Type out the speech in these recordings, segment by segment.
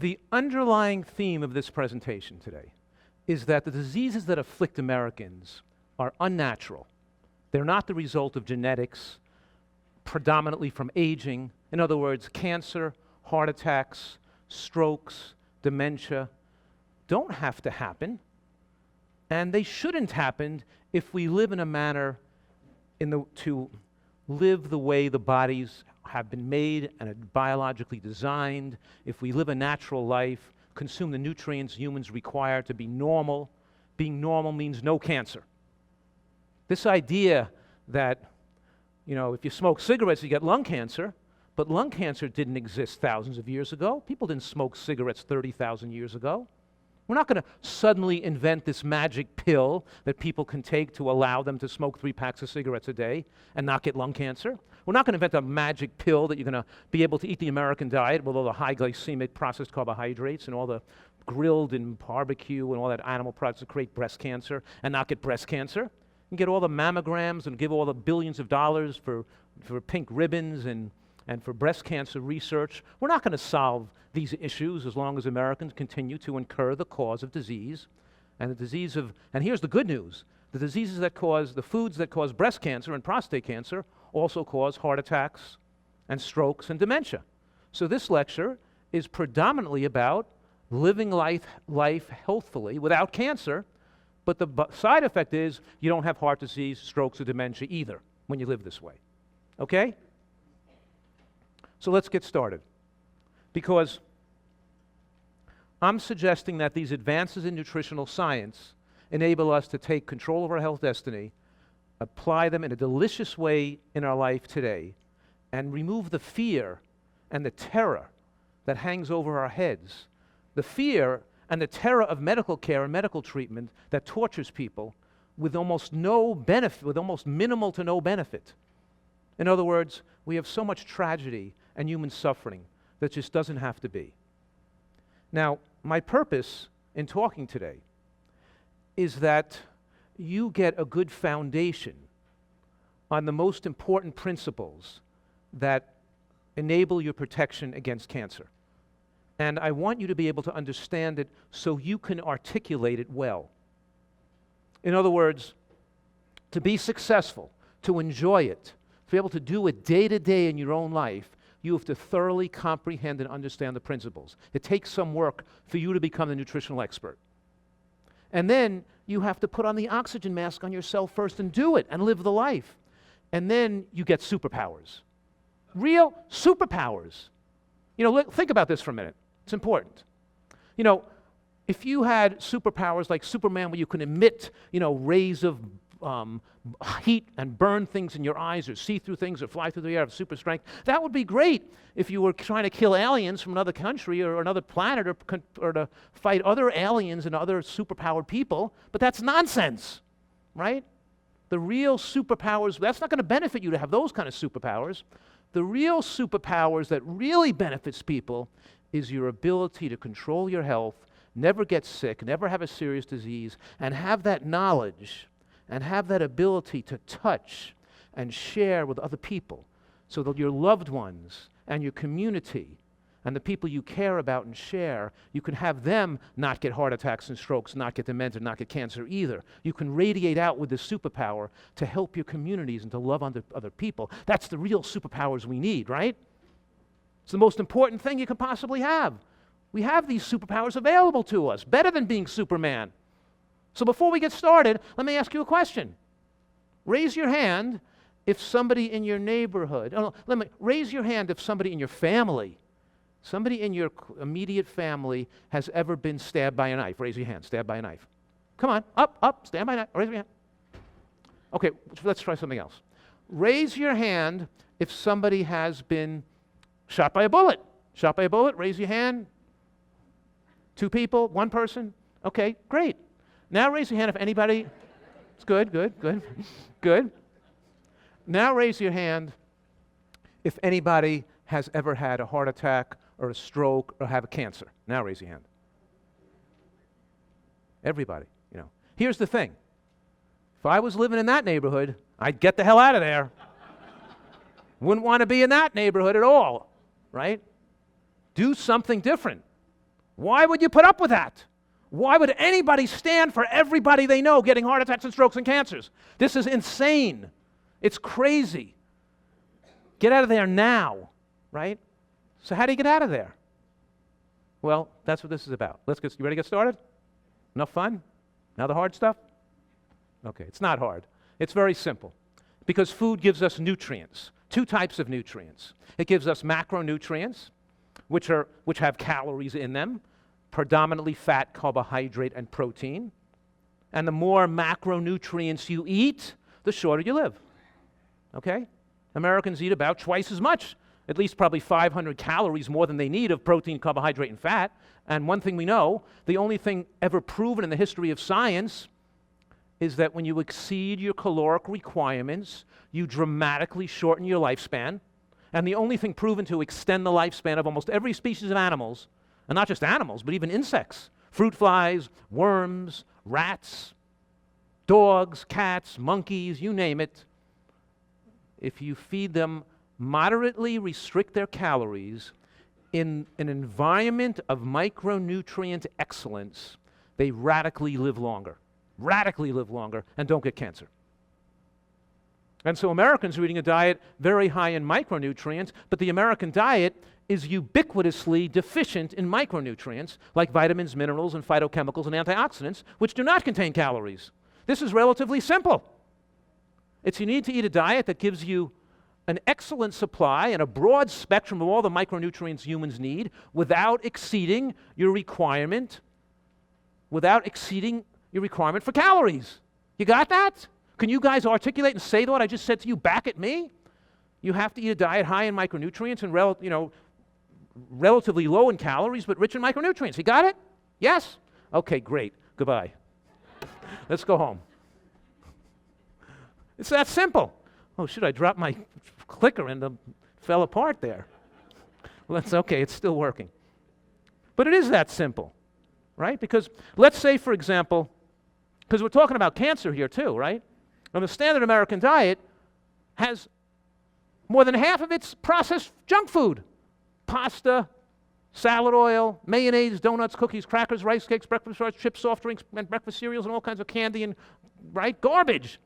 The underlying theme of this presentation today is that the diseases that afflict Americans are unnatural. They're not the result of genetics, predominantly from aging. In other words, cancer, heart attacks, strokes, dementia don't have to happen, and they shouldn't happen if we live in a manner to live the way the bodies have been made and are biologically designed, if we live a natural life, consume the nutrients humans require to be normal. Being normal means no cancer. This idea that, if you smoke cigarettes, you get lung cancer, but lung cancer didn't exist thousands of years ago. People didn't smoke cigarettes 30,000 years ago. We're not going to suddenly invent this magic pill that people can take to allow them to smoke 3 packs of cigarettes a day and not get lung cancer. We're not going to invent a magic pill that you're going to be able to eat the American diet with all the high glycemic processed carbohydrates and all the grilled and barbecue and all that animal products that create breast cancer and not get breast cancer. And get all the mammograms and give all the billions of dollars for pink ribbons and for breast cancer research. We're not going to solve these issues as long as Americans continue to incur the cause of disease. And here's the good news, the foods that cause breast cancer and prostate cancer also cause heart attacks and strokes and dementia. So this lecture is predominantly about living life healthfully without cancer, but the side effect is you don't have heart disease, strokes, or dementia either when you live this way. Okay? So let's get started. Because I'm suggesting that these advances in nutritional science enable us to take control of our health destiny, apply them in a delicious way in our life today, and remove the fear and the terror that hangs over our heads. The fear and the terror of medical care and medical treatment that tortures people with almost no benefit, with almost minimal to no benefit. In other words, we have so much tragedy and human suffering that just doesn't have to be. Now, my purpose in talking today is that you get a good foundation on the most important principles that enable your protection against cancer. And I want you to be able to understand it so you can articulate it well. In other words, to be successful, to enjoy it, to be able to do it day to day in your own life, you have to thoroughly comprehend and understand the principles. It takes some work for you to become the nutritional expert. And then you have to put on the oxygen mask on yourself first and do it and live the life. And then you get superpowers. Real superpowers. Think about this for a minute. It's important. If you had superpowers like Superman where you can emit, rays of heat and burn things in your eyes or see through things or fly through the air with super strength, that would be great if you were trying to kill aliens from another country or another planet or to fight other aliens and other superpowered people, but that's nonsense, right? The real superpowers, that's not going to benefit you to have those kind of superpowers. The real superpowers that really benefits people is your ability to control your health, never get sick, never have a serious disease, and have that knowledge and have that ability to touch and share with other people so that your loved ones and your community and the people you care about and share, you can have them not get heart attacks and strokes, not get dementia, not get cancer either. You can radiate out with this superpower to help your communities and to love other people. That's the real superpowers we need, right? It's the most important thing you could possibly have. We have these superpowers available to us, better than being Superman. So before we get started, let me ask you a question. Raise your hand if somebody in your neighborhood, raise your hand if somebody in your family, somebody in your immediate family has ever been stabbed by a knife. Raise your hand, stabbed by a knife. Come on, up, stabbed by a knife, raise your hand. Okay, let's try something else. Raise your hand if somebody has been shot by a bullet. Shot by a bullet, raise your hand. 2 people, 1 person? Okay, great. Now raise your hand if anybody, it's good. Now raise your hand if anybody has ever had a heart attack or a stroke or have a cancer. Now raise your hand. Everybody, Here's the thing. If I was living in that neighborhood, I'd get the hell out of there. Wouldn't want to be in that neighborhood at all, right? Do something different. Why would you put up with that? Why would anybody stand for everybody they know getting heart attacks and strokes and cancers? This is insane. It's crazy. Get out of there now, right? So how do you get out of there? Well, that's what this is about. You ready to get started? Enough fun? Now the hard stuff? Okay, it's not hard. It's very simple. Because food gives us nutrients, two types of nutrients. It gives us macronutrients, which have calories in them, predominantly fat, carbohydrate, and protein. And the more macronutrients you eat, the shorter you live. Okay? Americans eat about twice as much, at least probably 500 calories more than they need of protein, carbohydrate, and fat. And one thing we know, the only thing ever proven in the history of science is that when you exceed your caloric requirements, you dramatically shorten your lifespan. And the only thing proven to extend the lifespan of almost every species of animals, and not just animals, but even insects, fruit flies, worms, rats, dogs, cats, monkeys, you name it, if you feed them, moderately restrict their calories in an environment of micronutrient excellence, they radically live longer, and don't get cancer. And so Americans are eating a diet very high in micronutrients, but the American diet is ubiquitously deficient in micronutrients like vitamins, minerals, and phytochemicals and antioxidants, which do not contain calories. This is relatively simple. You need to eat a diet that gives you an excellent supply and a broad spectrum of all the micronutrients humans need without exceeding your requirement for calories. You got that? Can you guys articulate and say what I just said to you back at me? You have to eat a diet high in micronutrients and relatively low in calories, but rich in micronutrients. You got it? Yes? Okay, great. Goodbye. Let's go home. It's that simple. Oh, shoot, I dropped my clicker and it fell apart there. Well, that's okay. It's still working. But it is that simple, right? Because let's say, for example, because we're talking about cancer here too, right? And the standard American diet has more than half of its processed junk food. Pasta, salad oil, mayonnaise, donuts, cookies, crackers, rice cakes, breakfast rice, chips, soft drinks, and breakfast cereals, and all kinds of candy and, right, garbage.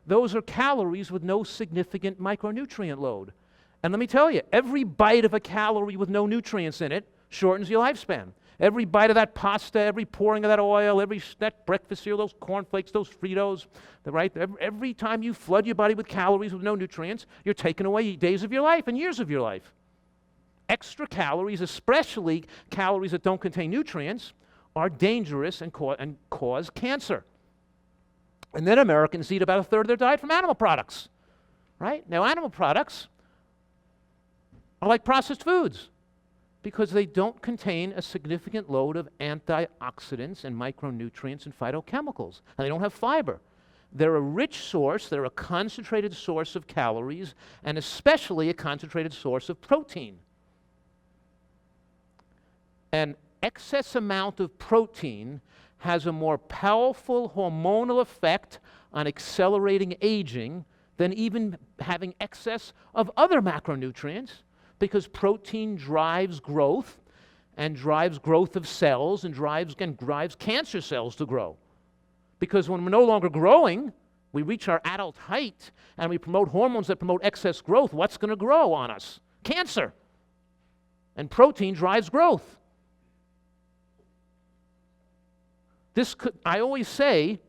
Those are calories with no significant micronutrient load. And let me tell you, every bite of a calorie with no nutrients in it shortens your lifespan. Every bite of that pasta, every pouring of that oil, that breakfast cereal, those cornflakes, those Fritos, right? Every time you flood your body with calories with no nutrients, you're taking away days of your life and years of your life. Extra calories, especially calories that don't contain nutrients, are dangerous and cause cancer. And then Americans eat about a third of their diet from animal products, right? Now, animal products are like processed foods because they don't contain a significant load of antioxidants and micronutrients and phytochemicals, and they don't have fiber. They're a rich source, they're a concentrated source of calories, and especially a concentrated source of protein. An excess amount of protein has a more powerful hormonal effect on accelerating aging than even having excess of other macronutrients, because protein drives growth and drives growth of cells and drives cancer cells to grow. Because when we're no longer growing, we reach our adult height and we promote hormones that promote excess growth. What's going to grow on us? Cancer. And protein drives growth. I always say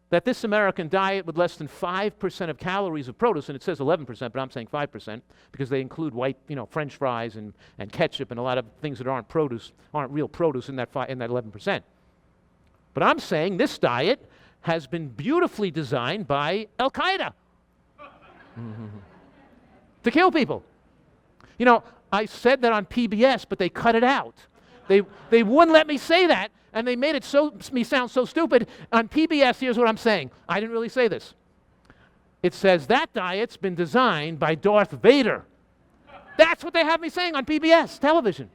that this American diet with less than 5% of calories of produce, and it says 11%, but I'm saying 5%, because they include white, French fries and ketchup and a lot of things that aren't real produce in that 11%. But I'm saying this diet has been beautifully designed by Al Qaeda to kill people. I said that on PBS, but they cut it out. They wouldn't let me say that, and they made me sound so stupid. On PBS, here's what I'm saying. I didn't really say this. It says that diet's been designed by Darth Vader. That's what they have me saying on PBS television.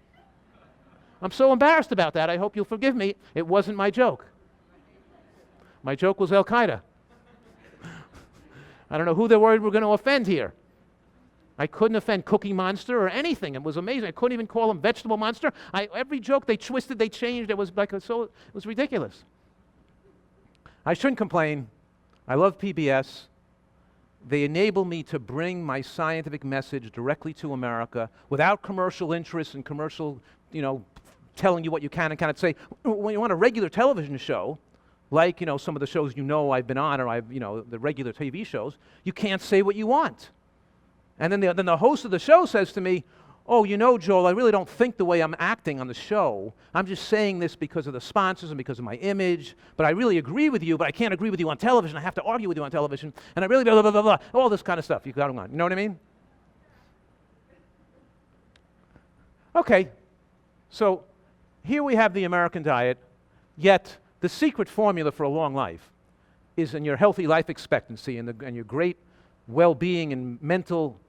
I'm so embarrassed about that. I hope you'll forgive me. It wasn't my joke. My joke was Al Qaeda. I don't know who they're worried we're going to offend here. I couldn't offend Cookie Monster or anything. It was amazing. I couldn't even call them Vegetable Monster. Every joke they twisted, they changed. It was it was ridiculous. I shouldn't complain. I love PBS. They enable me to bring my scientific message directly to America without commercial interests and commercial, telling you what you can and cannot say. When you want a regular television show, like, some of the shows I've been on, or the regular TV shows, you can't say what you want. And then the host of the show says to me, "Oh, Joel, I really don't think the way I'm acting on the show. I'm just saying this because of the sponsors and because of my image. But I really agree with you, but I can't agree with you on television. I have to argue with you on television. And I really blah, blah, blah, blah." All this kind of stuff you got on. You know what I mean? Okay. So here we have the American diet, yet the secret formula for a long life is in your healthy life expectancy and your great well-being and mental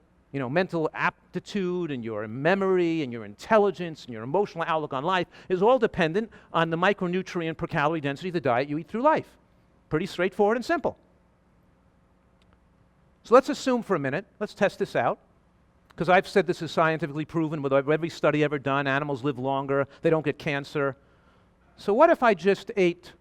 aptitude and your memory and your intelligence and your emotional outlook on life is all dependent on the micronutrient per calorie density of the diet you eat through life. Pretty straightforward and simple. So let's assume for a minute, let's test this out, because I've said this is scientifically proven with every study ever done. Animals live longer, they don't get cancer. So what if I just ate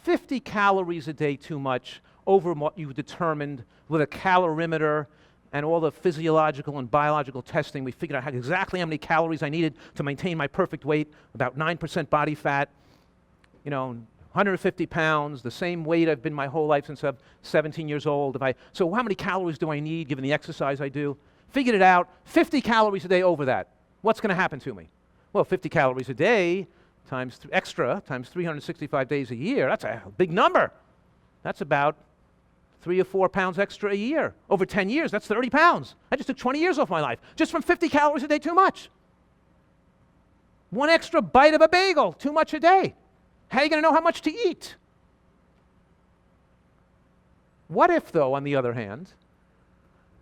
50 calories a day too much over what you've determined with a calorimeter and all the physiological and biological testing? We figured out exactly how many calories I needed to maintain my perfect weight, about 9% body fat, 150 pounds, the same weight I've been my whole life since I'm 17 years old. So how many calories do I need given the exercise I do? Figured it out, 50 calories a day over that. What's going to happen to me? Well, 50 calories a day times extra times 365 days a year, that's a big number. That's about 3 or 4 pounds extra a year. Over 10 years, that's 30 pounds. I just took 20 years off my life, just from 50 calories a day too much. One extra bite of a bagel, too much a day. How are you going to know how much to eat? What if, though, on the other hand,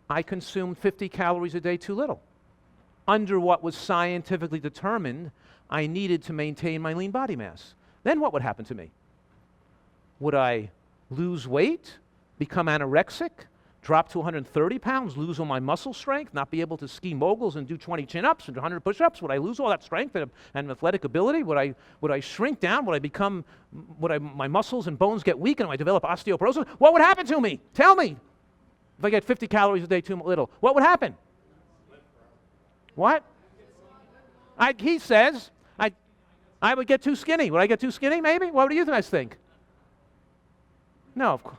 I consumed 50 calories a day too little? Under what was scientifically determined I needed to maintain my lean body mass. Then what would happen to me? Would I lose weight, become anorexic, drop to 130 pounds, lose all my muscle strength, not be able to ski moguls and do 20 chin-ups and 100 push-ups? Would I lose all that strength and athletic ability? Would I shrink down? Would my muscles and bones get weak and I develop osteoporosis? What would happen to me? Tell me. If I get 50 calories a day too little, what would happen? What? He says I would get too skinny. Would I get too skinny, maybe? What do you guys think? No, of course.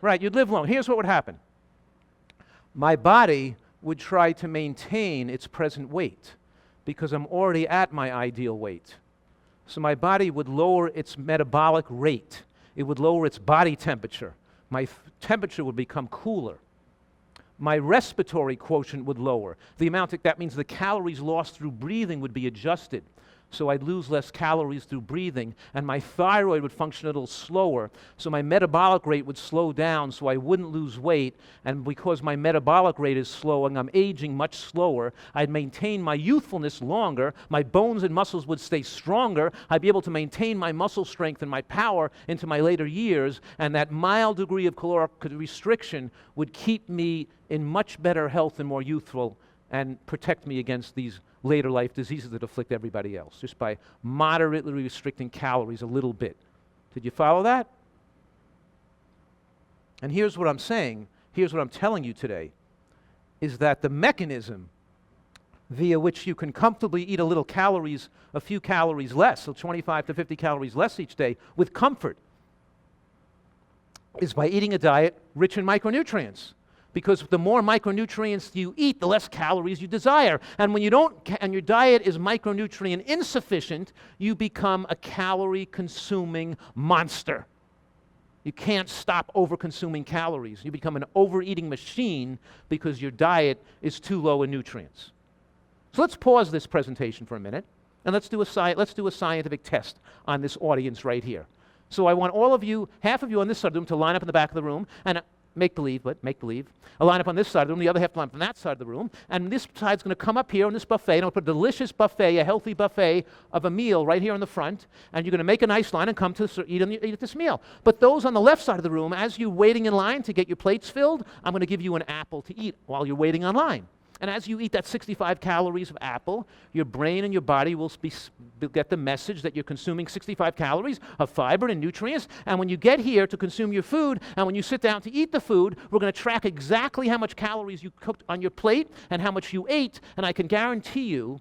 Right, you'd live long. Here's what would happen. My body would try to maintain its present weight because I'm already at my ideal weight. So my body would lower its metabolic rate. It would lower its body temperature. My temperature would become cooler. My respiratory quotient would lower. That means the calories lost through breathing would be adjusted. So I'd lose less calories through breathing, and my thyroid would function a little slower, so my metabolic rate would slow down so I wouldn't lose weight, and because my metabolic rate is slowing, I'm aging much slower, I'd maintain my youthfulness longer, my bones and muscles would stay stronger, I'd be able to maintain my muscle strength and my power into my later years, and that mild degree of caloric restriction would keep me in much better health and more youthful and protect me against these later life diseases that afflict everybody else, just by moderately restricting calories a little bit. Did you follow that? And here's what I'm saying, here's what I'm telling you today, is that the mechanism via which you can comfortably eat a few calories less, so 25 to 50 calories less each day, with comfort, is by eating a diet rich in micronutrients. Because the more micronutrients you eat, the less calories you desire. And when and your diet is micronutrient insufficient, you become a calorie-consuming monster. You can't stop over-consuming calories. You become an overeating machine because your diet is too low in nutrients. So let's pause this presentation for a minute, and let's do a scientific test on this audience right here. So I want all of you, half of you on this side of the room, to line up in the back of the room, and make-believe, but make-believe. A line up on this side of the room, the other half line up on that side of the room, and this side's going to come up here on this buffet, and I'll put a delicious buffet, a healthy buffet of a meal right here in the front, and you're going to make a nice line and come to eat at this meal. But those on the left side of the room, as you're waiting in line to get your plates filled, I'm going to give you an apple to eat while you're waiting on line. And as you eat that 65 calories of apple, your brain and your body will get the message that you're consuming 65 calories of fiber and nutrients. And when you get here to consume your food, and when you sit down to eat the food, we're going to track exactly how much calories you cooked on your plate and how much you ate. And I can guarantee you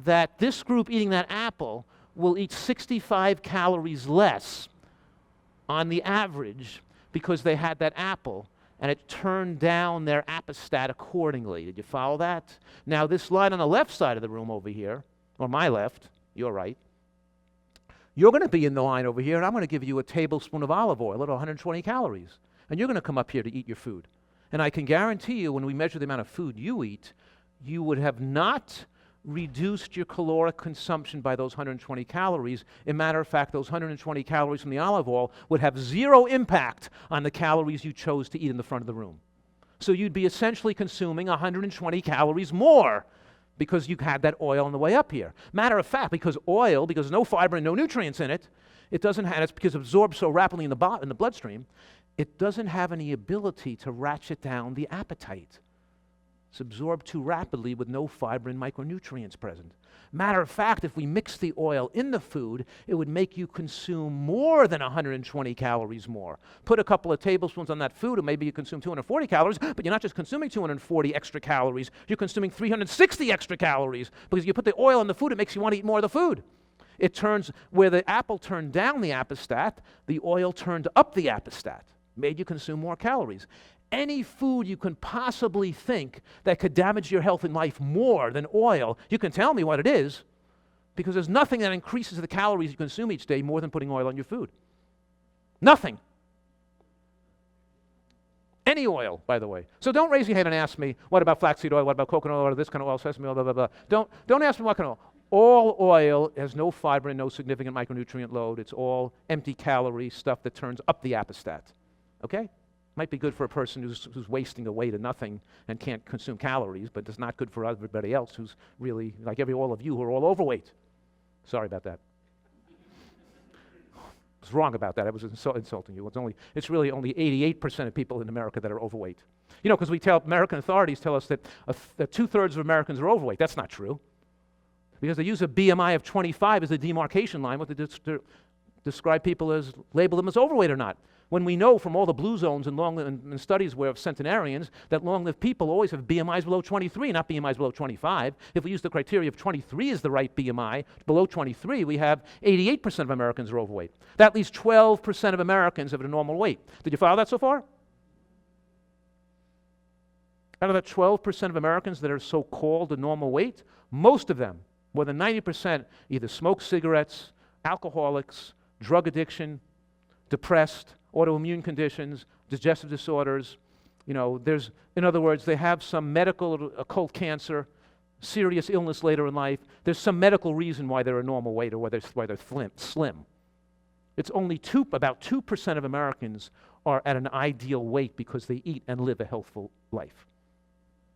that this group eating that apple will eat 65 calories less on the average because they had that apple, and it turned down their appestat accordingly. Did you follow that? Now, this line on the left side of the room over here, or my left, your right, you're going to be in the line over here, and I'm going to give you a tablespoon of olive oil at 120 calories. And you're going to come up here to eat your food. And I can guarantee you, when we measure the amount of food you eat, you would have not reduced your caloric consumption by those 120 calories. As a matter of fact, those 120 calories from the olive oil would have zero impact on the calories you chose to eat in the front of the room. So you'd be essentially consuming 120 calories more because you had that oil on the way up here. Matter of fact, because there's no fiber and no nutrients in it, it's because it absorbs so rapidly in the bloodstream, it doesn't have any ability to ratchet down the appetite. It's absorbed too rapidly with no fiber and micronutrients present. Matter of fact, if we mix the oil in the food, it would make you consume more than 120 calories more. Put a couple of tablespoons on that food, and maybe you consume 240 calories, but you're not just consuming 240 extra calories, you're consuming 360 extra calories, because you put the oil in the food, it makes you want to eat more of the food. It turns, where the apple turned down the appestat, the oil turned up the appestat, made you consume more calories. Any food you can possibly think that could damage your health and life more than oil, you can tell me what it is, because there's nothing that increases the calories you consume each day more than putting oil on your food. Nothing. Any oil, by the way. So don't raise your hand and ask me, what about flaxseed oil, what about coconut oil, or this kind of oil, sesame oil, blah, blah, blah. Don't ask me what kind of oil. All oil has no fiber and no significant micronutrient load. It's all empty calorie stuff that turns up the appestat. Okay? Might be good for a person who's wasting away to nothing and can't consume calories, but it's not good for everybody else who's really, like all of you who are all overweight. Sorry about that. I was wrong about that. I was insulting you. It's really only 88% of people in America that are overweight. You know, because American authorities tell us that 2/3 of Americans are overweight. That's not true. Because they use a BMI of 25 as a demarcation line, what they describe people as, label them as overweight or not. When we know from all the blue zones and studies of centenarians that long-lived people always have BMIs below 23, not BMIs below 25. If we use the criteria of 23 as the right BMI, below 23, we have 88% of Americans are overweight. That leaves 12% of Americans have a normal weight. Did you follow that so far? Out of that 12% of Americans that are so-called the normal weight, most of them, more than 90%, either smoke cigarettes, alcoholics, drug addiction, depressed, autoimmune conditions, digestive disorders. You know, in other words, they have some medical occult cancer, serious illness later in life. There's some medical reason why they're a normal weight or why they're slim. It's only about 2% of Americans are at an ideal weight because they eat and live a healthful life.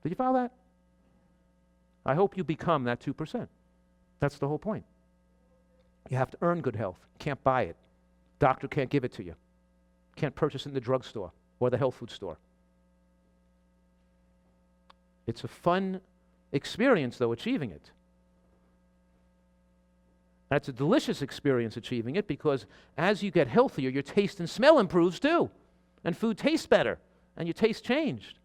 Did you follow that? I hope you become that 2%. That's the whole point. You have to earn good health. You can't buy it. Doctor can't give it to you. Can't purchase it in the drugstore or the health food store. It's a fun experience, though, achieving it. That's a delicious experience achieving it, because as you get healthier, your taste and smell improves too. And food tastes better, and your taste changed.